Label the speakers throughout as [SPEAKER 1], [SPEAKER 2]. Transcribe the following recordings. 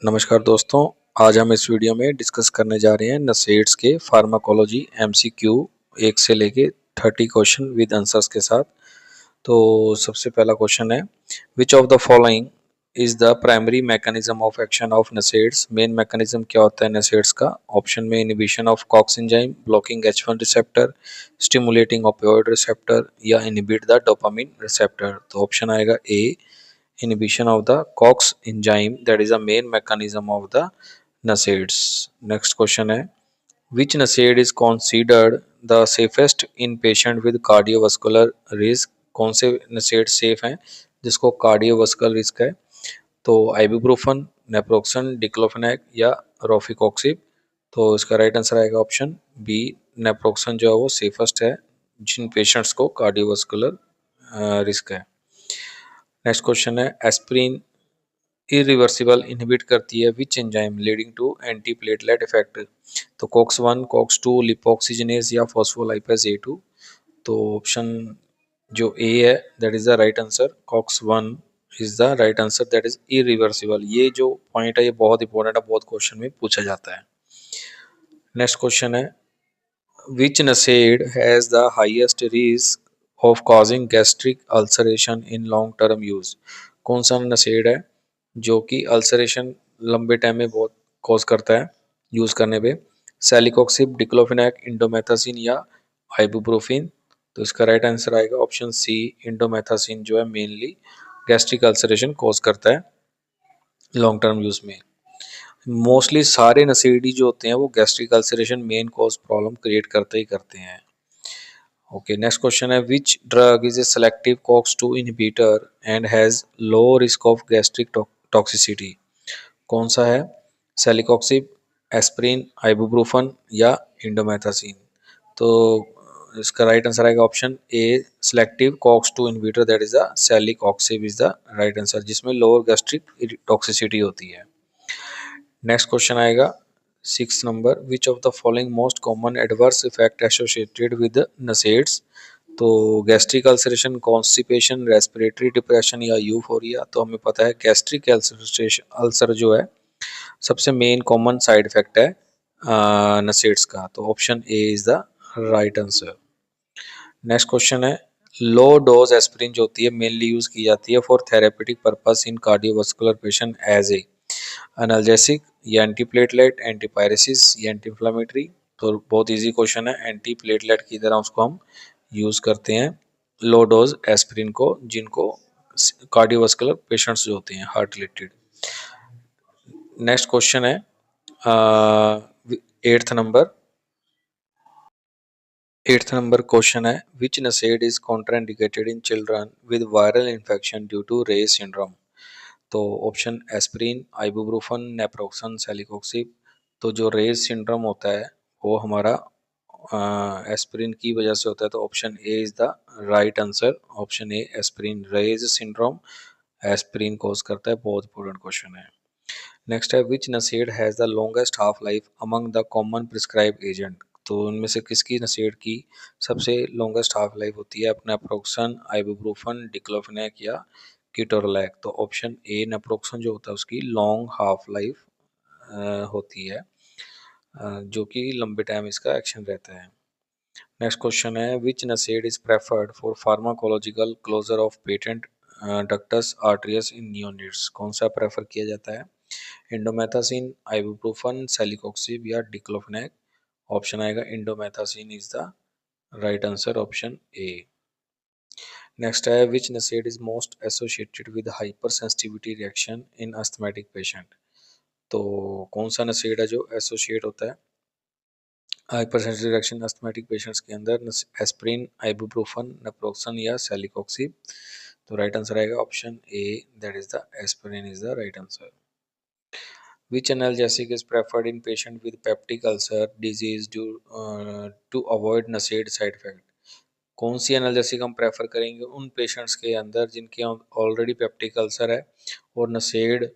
[SPEAKER 1] नमस्कार दोस्तों, आज हम इस वीडियो में डिस्कस करने जा रहे हैं नसेड्स के फार्माकोलॉजी एमसीक्यू 1 से लेके 30 क्वेश्चन विद आंसर्स के साथ। तो सबसे पहला क्वेश्चन है, which of the following is the primary mechanism of action of NSAIDs. Main mechanism क्या होता है नसेड्स का? ऑप्शन में inhibition of COX enzyme, blocking H1 receptor, stimulating opioid receptor या इनिबिट द डोपामिन रिसेप्टर। तो option आएगा A, inhibition of the COX enzyme, that is a main mechanism of the NSAIDs. Next question है, which NSAID is considered the safest in patient with cardiovascular risk? कौन से NSAID safe हैं जिसको cardiovascular risk है? तो आइबुप्रोफन, naproxen, diclofenac या rofecoxib. तो इसका राइट आंसर आएगा ऑप्शन बी, नेप्रोक्सन जो है वो सेफेस्ट है जिन पेशेंट्स को कार्डियोवास्कुलर रिस्क है। नेक्स्ट क्वेश्चन है, एस्प्रिन इरिवर्सिबल इनहिबिट करती है which enzyme leading to anti platelet effect? तो कॉक्स 1, कॉक्स 2, लिपोक्सिजनेस या फॉस्फोलाइपेज A2। तो ऑप्शन जो ए है that is the right answer, cox 1 is the right answer, that is irreversible. ये जो पॉइंट है ये बहुत इंपॉर्टेंट है, बहुत क्वेश्चन में पूछा जाता है। नेक्स्ट क्वेश्चन है, which NSAID has the highest risk of causing gastric ulceration in long term use? कौन सा NSAID है जो कि अल्सरेशन लंबे टाइम में बहुत कॉज करता है यूज करने पे? सेलिकॉक्सिब, डिक्लोफेनेक, इंडोमेथासिन या आइबुप्रोफिन। तो इसका राइट आंसर आएगा ऑप्शन सी, इंडोमेथासिन जो है मेनली गैस्ट्रिक अल्सरेशन कॉज करता है लॉन्ग टर्म यूज में। मोस्टली सारे नसेडी जो होते हैं वो gastric ulceration main cause problem create करते ही करते हैं। ओके, नेक्स्ट क्वेश्चन है, which drug is a selective COX-2 inhibitor and has low risk of gastric toxicity? कौन सा है? सेलिकॉक्सिब, एस्प्रिन, आइबुप्रोफन या इंडोमेथासिन। तो इसका राइट आंसर आएगा option A, selective COX-2 inhibitor, that is the celecoxib is the right answer, जिसमें lower gastric toxicity होती है। नेक्स्ट क्वेश्चन आएगा 6 number, which of the following most common adverse effect associated with NSAIDs? तो gastric ulceration, constipation, respiratory depression या euphoria. तो हमें पता है गैस्ट्रिक अल्सर जो है सबसे मेन कॉमन साइड इफेक्ट है नसेड्स का। तो option A is the right answer. Next question है, लो डोज एस्पिरिन जो होती है मेनली यूज की जाती है for therapeutic purpose in cardiovascular patient as a analgesic या एंटीप्लेटलेट, एंटीपायरेसिस या एंटी इंफ्लेमेटरी। तो बहुत इजी क्वेश्चन है, एंटी प्लेटलेट की तरह उसको हम यूज करते हैं लो डोज एस्पिरिन को जिनको कार्डियोवास्कुलर पेशेंट्स जो होते हैं हार्ट रिलेटेड। नेक्स्ट क्वेश्चन है 8th नंबर क्वेश्चन है, which NSAID is contraindicated in children with viral infection due to Reye syndrome? तो option aspirin, ibuprofen, naproxen, celecoxib. तो जो रेज सिंड्रोम होता है वो हमारा एस्प्रिन की वजह से होता है। तो option A is the right answer, option A aspirin, Reye's syndrome aspirin cause करता है। बहुत इंपॉर्टेंट क्वेश्चन है। नेक्स्ट है, which NSAID has the longest half life among the common prescribe agent? तो उनमें से किसकी नसेड की सबसे लॉन्गेस्ट हाफ लाइफ होती है? अपना नेप्रोक्सन, आइबुप्रोफन, डिक्लोफेनेक या कीटोरलैक। तो ऑप्शन ए नेप्रोक्सन जो होता है उसकी लॉन्ग हाफ लाइफ होती है जो कि लंबे टाइम इसका एक्शन रहता है। नेक्स्ट क्वेश्चन है, which NSAID is preferred for pharmacological closure of patent ductus arteriosus in neonates? कौन सा प्रेफर किया जाता है? इंडोमेथासिन, आइबुप्रोफन, सेलिकॉक्सिब या डिक्लोफेनेक। ऑप्शन आएगा indomethacin is the right answer, option A. Next है, which NSAID is most associated with hyper sensitivity reaction in asthmatic patient? तो कौन सा नसेड है जो एसोसिएट होता है hyper sensitive reaction asthmatic patients के अंदर? एस्प्रिन, आइबुप्रोफन, नेप्रोक्सन या सेलिकॉक्सिब। तो राइट आंसर आएगा option A, that is the aspirin is the right answer. Which analgesic is preferred in patient with peptic ulcer disease due to avoid NSAID side effect? कौन सी analgesic हम prefer करेंगे उन patients के अंदर जिनके already peptic ulcer है और नसेड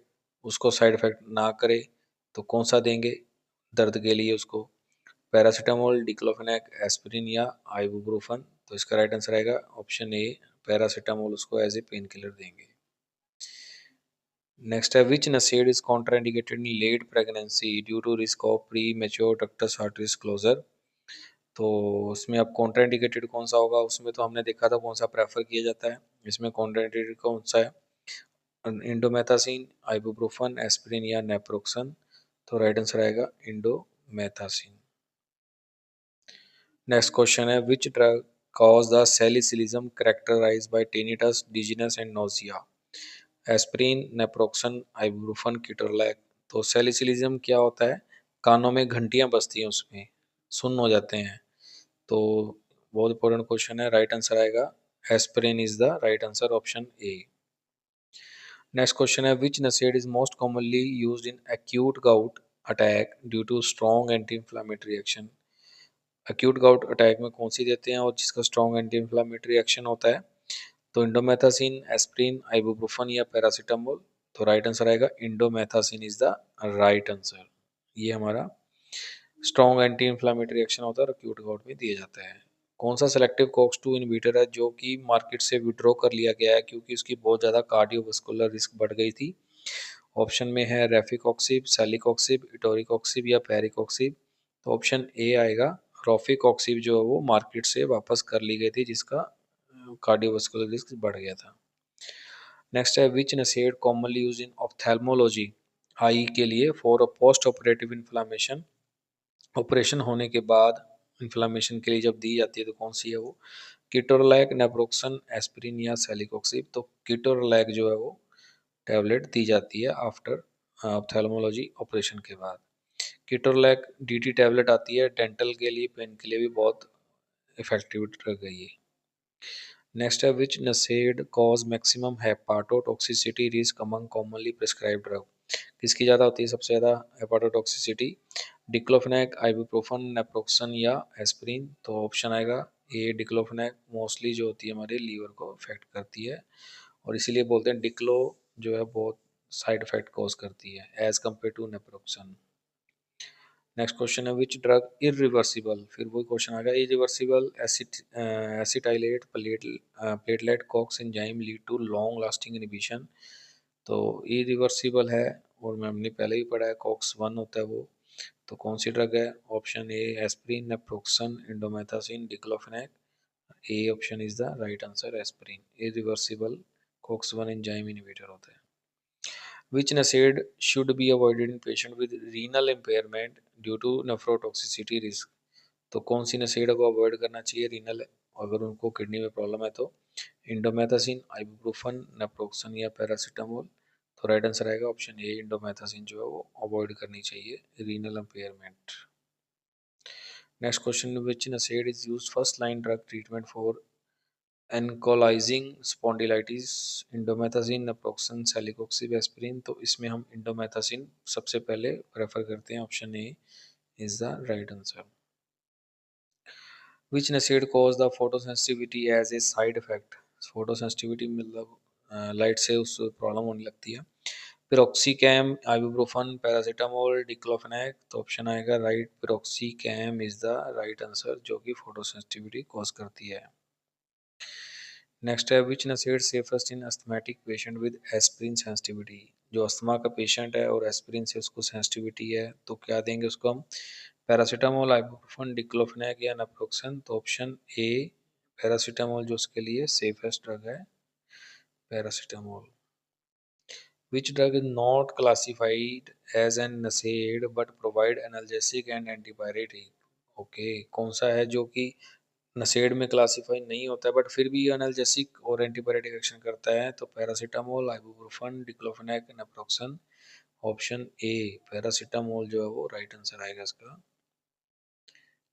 [SPEAKER 1] उसको साइड इफेक्ट ना करे? तो कौन सा देंगे दर्द के लिए उसको? पैरासीटामोल, डिक्लोफेनेक, एस्पिरिन या आइबुप्रोफन। तो इसका राइट आंसर आएगा ऑप्शन ए, पैरासीटामोल उसको एज ए पेन किलर देंगे। नेक्स्ट है which NSAID is contraindicated in late pregnancy due to risk of premature ductus arteries closure. तो उसमें अब कॉन्ट्राइंडिकेटेड कौन सा होगा, उसमें तो हमने देखा था कौन सा प्रेफर किया जाता है, इसमें कॉन्ट्राइंडिकेटेड कौन सा है, इंडोमेथासिन, आइबुप्रोफन, एस्पिरिन या नेप्रोक्सन। तो राइट आंसर आएगा इंडोमेथासिन। नेक्स्ट क्वेश्चन है which drug cause the salicylism characterized by tinnitus, dizziness and nausea. Aspirin, naproxen, ibuprofen, ketorolac. तो सैलिसिलिज्म क्या होता है, कानों में घंटियां बजती हैं, उसमें सुन्न हो जाते हैं। तो बहुत इंपॉर्टेंट क्वेश्चन है, राइट आंसर आएगा aspirin is the right answer, option A. Next question है which NSAID is most commonly used in acute gout attack due to strong anti inflammatory action. Acute gout attack में कौन सी देते हैं और जिसका strong anti inflammatory action होता है। तो इंडोमेथासिन, एस्पिरिन, आइबुप्रोफन या पैरासीटामोल। तो राइट आंसर आएगा indomethacin is the right answer. ये हमारा स्ट्रॉन्ग एंटी इंफ्लेमेटरी एक्शन होता है और एक्यूट गाउट में दिया जाता है। कौन सा सेलेक्टिव कॉक्स 2 इनहिबिटर है जो कि मार्केट से विड्रॉ कर लिया गया है क्योंकि उसकी बहुत ज़्यादा कार्डियोवास्कुलर रिस्क बढ़ गई थी। ऑप्शन में है रेफिकॉक्सिब, सेलिकॉक्सिब, इटोरिकॉक्सिब या पेरिकॉक्सिब। तो ऑप्शन ए आएगा, रोफिकॉक्सिब जो है वो मार्केट से वापस कर ली गई थी जिसका कार्डियोवास्कुलर रिस्क बढ़ गया था। नेक्स्ट है which नसेड commonly use in ophthalmology, आई के लिए for a post operative inflammation. Operation होने के बाद इन्फ्लामेशन के लिए जब दी जाती है तो कौन सी है वो। कीटोरलैक, नेप्रोक्सन, एस्पिरिन या सेलिकॉक्सिब। तो कीटोरलैक जो है वो टैबलेट दी जाती है आफ्टर ऑप्थेल्मोलॉजी ऑपरेशन के बाद। कीटोरलैक डीटी टैबलेट आती है, डेंटल के लिए, पेन के लिए भी बहुत इफेक्टिव ड्रग है ये। नेक्स्ट है which NSAID cause maximum hepatotoxicity risk among commonly prescribed drug. किसकी ज़्यादा होती है सबसे ज़्यादा हेपाटोटॉक्सिसिटी, डिक्लोफेनेक, आइबुप्रोफन, नेप्रोक्सन या एस्पिरिन। तो ऑप्शन आएगा ए डिक्लोफेनेक, मोस्टली जो होती है हमारे लीवर को अफेक्ट करती है और इसीलिए बोलते हैं डिक्लो जो है बहुत साइड इफेक्ट कॉज करती है as compare to naproxen. Next question है विच ड्रग इरिवर्सिबल, फिर वही क्वेश्चन आ गया, irreversible acetylate platelet COX enzyme lead to long lasting inhibition. तो इरिवर्सिबल है और मैं हमने पहले ही पढ़ा है कॉक्स 1 होता है वो। तो कौन सी ड्रग है, option A aspirin, naproxen, indomethacin, diclofenac. A option is the right answer, aspirin irreversible cox 1 enzyme inhibitor होता है। Which NSAID should be avoided in patient with renal impairment due to nephrotoxicity risk? तो कौन सी नसेड को avoid करना चाहिए renal अगर उनको kidney में प्रॉब्लम है तो। इंडोमेथासिन, आइबुप्रोफन, नेप्रोक्सन या पैरासीटामोल। तो राइट आंसर आएगा ऑप्शन ए, इंडोमेथासिन जो है वो अवॉइड करनी चाहिए renal impairment. Next question which NSAID is used first line drug treatment for ankylosing spondylitis, indomethacin, naproxen, celecoxib, aspirin. तो इसमें हम इंडोमेथासिन सबसे पहले प्रेफर करते हैं, option A is the right answer. Which NSAID cause the photosensitivity as a side effect, photosensitivity मतलब light से उस प्रॉब्लम होने लगती है। Piroxicam, ibuprofen, paracetamol, diclofenac. तो ऑप्शन आएगा right, piroxicam is the right answer जो कि फोटोसेंसिटिविटी कॉज करती है। नेक्स्ट है which NSAID safest in asthmatic patient with aspirin sensitivity, जो अस्थमा का पेशेंट है और एस्पिरिन से उसको सेंसिटिविटी है तो क्या देंगे उसको हम, पैरासीटामोल, आइबुप्रोफन, डिक्लोफेनेक या नेप्रोक्सन। तो ऑप्शन ए पैरासीटामोल जो उसके लिए सेफेस्ट ड्रग है, paracetamol. Which drug is not classified as an NSAID but provide analgesic and antipyretic. Okay, कौन सा है जो कि नशेड में क्लासीफाई नहीं होता है बट फिर भी एनाल्जेसिक और एंटीबायोटिक एक्शन करता है। तो paracetamol, ibuprofen, diclofenac, naproxen. Option A paracetamol जो है वो राइट आंसर आएगा इसका।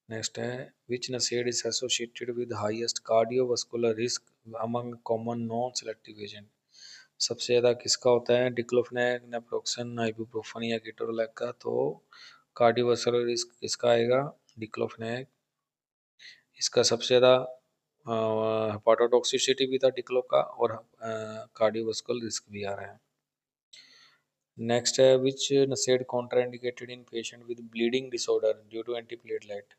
[SPEAKER 1] नेक्स्ट है which NSAID is associated with highest cardiovascular risk among common non selective agent. सबसे ज़्यादा किसका होता है, डिक्लोफेनेक, नेप्रोक्सन, आइबुप्रोफन या कीटोरलैक का। तो कार्डियोवास्कुलर रिस्क किसका आएगा, डिक्लोफेनेक। इसका सबसे ज़्यादा हेपाटोटॉक्सिसिटी भी था डिक्लो का और कार्डियोवास्कुलर रिस्क भी आ रहा है। नेक्स्ट है which NSAID contraindicated in patient with bleeding disorder due to antiplatelet.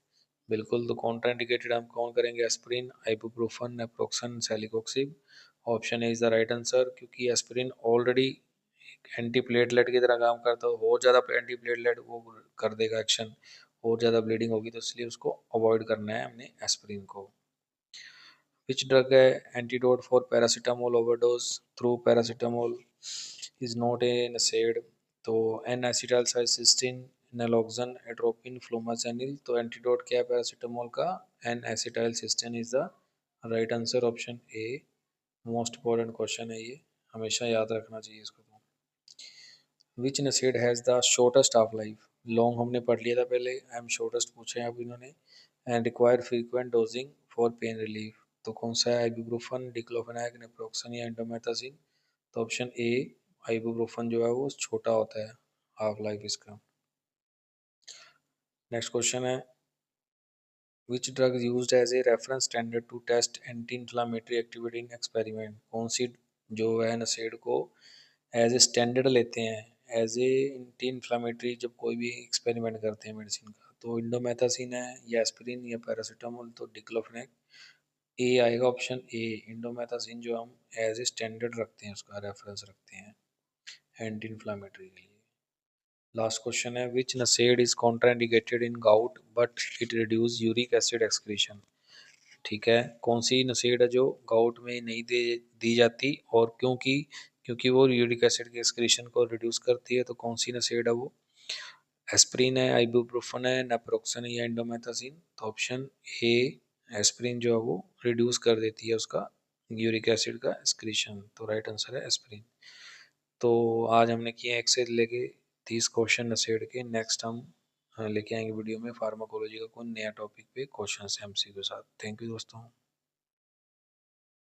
[SPEAKER 1] बिल्कुल, तो कॉन्ट्राइंडिकेटेड हम कौन करेंगे, aspirin, ibuprofen, naproxen, celecoxib. Option A is the right answer क्योंकि एस्पिरिन ऑलरेडी एंटी प्लेटलेट की तरह काम करता है, और ज़्यादा एंटी प्लेटलेट वो कर देगा एक्शन, और ज़्यादा ब्लीडिंग होगी, तो इसलिए उसको अवॉइड करना है हमने एस्पिरिन को। विच ड्रग है antidote for paracetamol overdose through paracetamol is not a NSAID? तो एन एसिटाइलसाइस्टिन, नैलोक्सन, एट्रोपिन, फ्लूमासेनिल। तो एंटीडोट क्या है पैरासीटामोल का? N acetylcysteine is the right answer, option A. Most important question है ये, हमेशा याद रखना चाहिए इसको। Which NSAID has the shortest half life? Long हमने पढ़ लिया था पहले, आई एम शॉर्टेस्ट पूछे हैं अब इन्होंने। And require frequent dosing for pain relief. तो कौन सा है? आइबुप्रोफन, डिक्लोफेनाक, नेप्रोक्सन या इंडोमेथासिन? तो ऑप्शन ए आइबुप्रोफन जो है वो छोटा होता है हाफ लाइफ इसका। नेक्स्ट क्वेश्चन है which drug used as a reference standard to test anti inflammatory activity in experiment? कौन सी जो है नसेड को एज ए स्टैंडर्ड लेते हैं, एज ए एंटी इन्फ्लामेटरी, जब कोई भी एक्सपेरिमेंट करते हैं मेडिसिन का? तो इंडोमेथासिन है या एस्पिरिन या पैरासीटामोल? तो डिक्लोफेनाक। ए आएगा ऑप्शन ए, इंडोमेथासिन जो हम एज ए स्टैंडर्ड रखते हैं, उसका रेफरेंस रखते हैं एंटी इन्फ्लामेटरी के लिए। लास्ट क्वेश्चन है which NSAID is contraindicated in gout but it reduce uric acid excretion? ठीक है, कौन सी नसेड है जो गाउट में नहीं दी जाती, और क्योंकि क्योंकि वो यूरिक एसिड के एक्सक्रीशन को रिड्यूस करती है? तो कौन सी नसेड है वो? एस्प्रिन है, आइबुप्रोफन है, नेप्रोक्सन है या इंडोमेथासिन? तो ऑप्शन ए एस्प्रिन जो है वो रिड्यूस कर देती है उसका यूरिक एसिड का एक्सक्रीशन, तो राइट आंसर है एस्प्रिन। तो आज हमने किए 1 से लेके 30 क्वेश्चन नसेड के। नेक्स्ट हम लेके आएंगे वीडियो में फार्माकोलॉजी का कोई नया टॉपिक पे क्वेश्चन एमसीक्यू के साथ। थैंक यू दोस्तों।